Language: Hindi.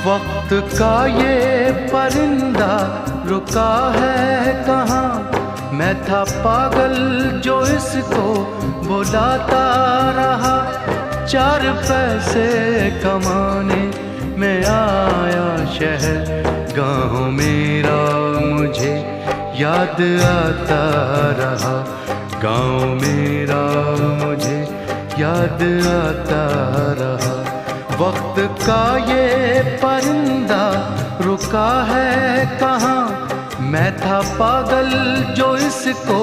वक्त का ये परिंदा रुका है कहाँ। मैं था पागल जो इसको बुलाता रहा। 4 पैसे कमाने में आया शहर, गाँव मेरा मुझे याद आता रहा। गाँव मेरा मुझे याद आता रहा। वक्त का ये परिंदा रुका है कहाँ। मैं था पागल जो इसको